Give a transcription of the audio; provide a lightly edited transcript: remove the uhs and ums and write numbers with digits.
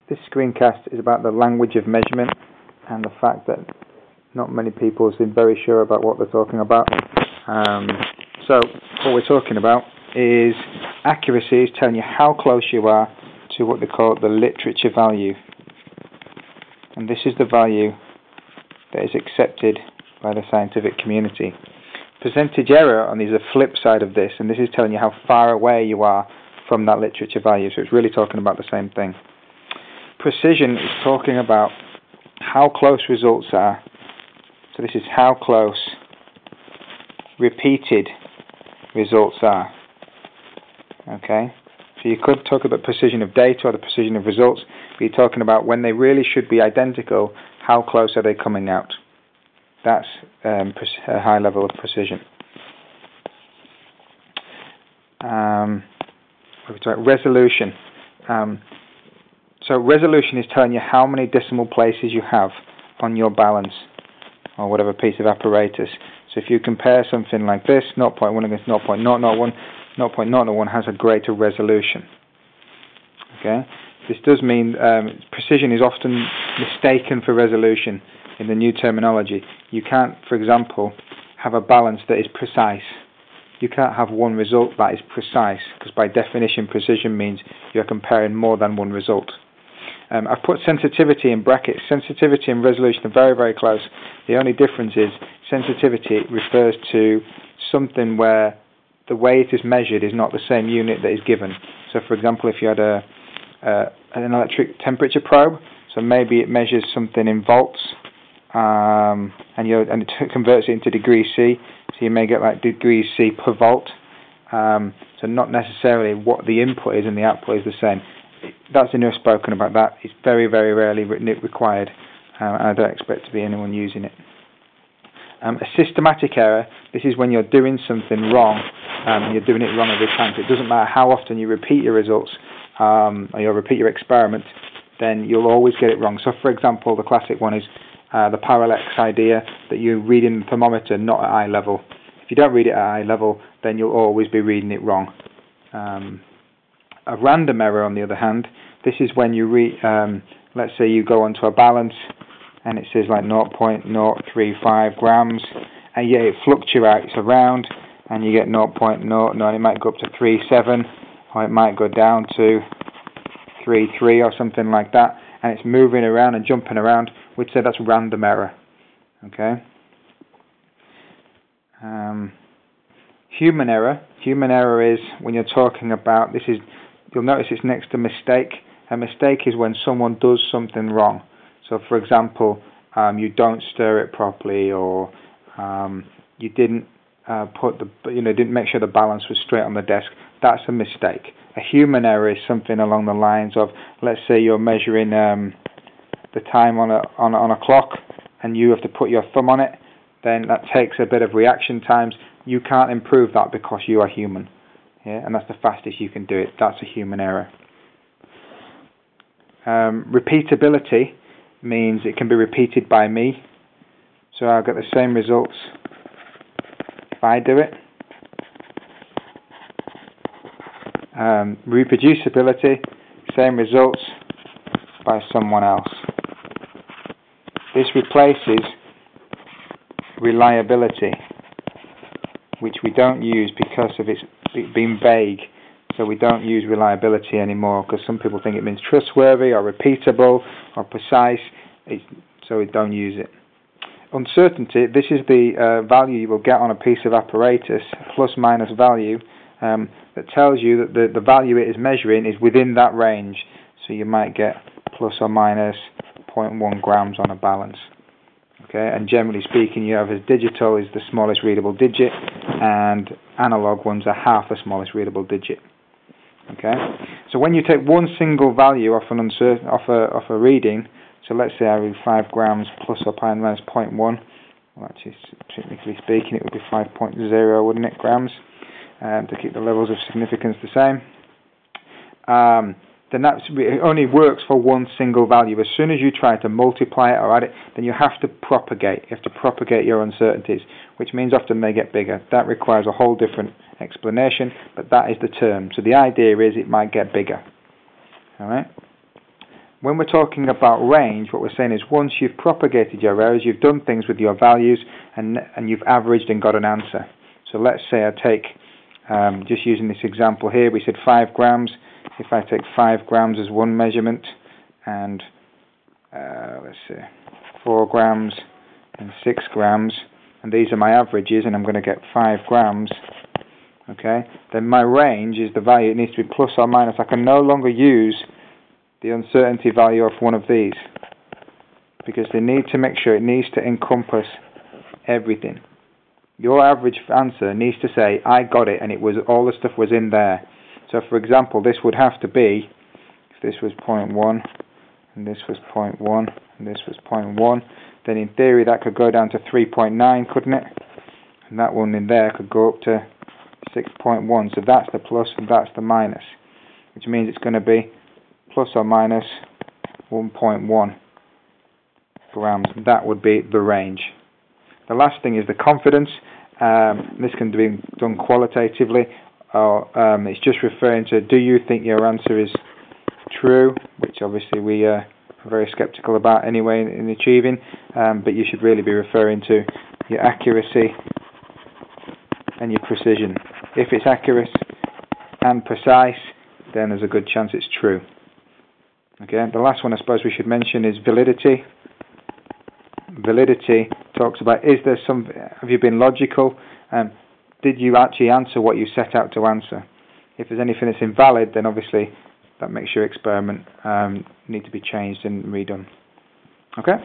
This screencast is about the language of measurement and the fact that not many people seem very sure about what they're talking about. So what we're talking about is accuracy, is telling you how close you are to what they call the literature value. And this is the value that is accepted by the scientific community. Percentage error on is the flip side of this, and this is telling you how far away you are from that literature value. So it's really talking about the same thing. Precision is talking about how close results are. So this is how close repeated results are. Okay? So you could talk about precision of data or the precision of results, but you're talking about when they really should be identical, how close are they coming out? That's a high level of precision. Resolution. So resolution is telling you how many decimal places you have on your balance or whatever piece of apparatus. So if you compare something like this, 0.1 against 0.001, 0.001 has a greater resolution. Okay? This does mean precision is often mistaken for resolution in the new terminology. You can't, for example, have a balance that is precise. You can't have one result that is precise, because by definition precision means you're comparing more than one result. I've put sensitivity in brackets. Sensitivity and resolution are very, very close. The only difference is sensitivity refers to something where the way it is measured is not the same unit that is given. So for example, if you had an electric temperature probe, so maybe it measures something in volts, and it converts it into degrees C, so you may get like degrees C per volt. So not necessarily what the input is and the output is the same. That's enough spoken about that. It's very, very rarely required, and I don't expect to be anyone using it. A systematic error, this is when you're doing something wrong, and you're doing it wrong every time. So it doesn't matter how often you repeat your results, or you'll repeat your experiment, then you'll always get it wrong. So for example, the classic one is the parallax idea that you read in the thermometer not at eye level. If you don't read it at eye level, then you'll always be reading it wrong. A random error, on the other hand, this is when you read, let's say you go onto a balance and it says like 0.035 grams, and yet it fluctuates around and you get 0.0, and it might go up to 3.7, or it might go down to 3.3 or something like that, and it's moving around and jumping around. We'd say that's random error. Okay. Human error. Human error is when you're talking about, this is, you'll notice it's next to mistake. A mistake is when someone does something wrong. So for example, you don't stir it properly, or you didn't didn't make sure the balance was straight on the desk. That's a mistake. A human error is something along the lines of, let's say you're measuring the time on a clock, and you have to put your thumb on it. Then that takes a bit of reaction times. You can't improve that because you are human. Yeah, and that's the fastest you can do it. That's a human error. Repeatability means it can be repeated by me. So I'll get the same results if I do it. Reproducibility, same results by someone else. This replaces reliability, which we don't use because of it being vague. So we don't use reliability anymore because some people think it means trustworthy or repeatable or precise, so we don't use it. Uncertainty, this is the value you will get on a piece of apparatus, plus minus value, that tells you that the value it is measuring is within that range. So you might get plus or minus 0.1 grams on a balance. Okay, and generally speaking, you have as digital is the smallest readable digit, and analog ones are half the smallest readable digit. Okay, so when you take one single value off a reading, so let's say I read 5 grams plus or minus 0.1. Well, actually, technically speaking, it would be 5.0, wouldn't it, grams, to keep the levels of significance the same. Then it only works for one single value. As soon as you try to multiply it or add it, then you have to propagate. You have to propagate your uncertainties, which means often they get bigger. That requires a whole different explanation, but that is the term. So the idea is it might get bigger. All right. when we're talking about range, what we're saying is once you've propagated your errors, you've done things with your values, and you've averaged and got an answer. So let's say I take, just using this example here, we said 5 grams. If I take 5 grams as one measurement, and let's see, 4 grams and 6 grams, and these are my averages, and I'm going to get 5 grams, okay, then my range is the value. It needs to be plus or minus. I can no longer use the uncertainty value of one of these, because they need to make sure it needs to encompass everything. Your average answer needs to say, I got it, and it was all the stuff was in there. So for example, this would have to be, if this was 0.1, and this was 0.1, and this was 0.1, then in theory that could go down to 3.9, couldn't it? And that one in there could go up to 6.1. So that's the plus and that's the minus, which means it's going to be plus or minus 1.1 grams. That would be the range. The last thing is the confidence. This can be done qualitatively, or it's just referring to, do you think your answer is true, which obviously we are very skeptical about anyway in achieving, but you should really be referring to your accuracy and your precision. If it's accurate and precise, then there's a good chance it's true. Okay, the last one I suppose we should mention is validity. Validity talks about, have you been logical? Did you actually answer what you set out to answer? If there's anything that's invalid, then obviously that makes your experiment need to be changed and redone. Okay?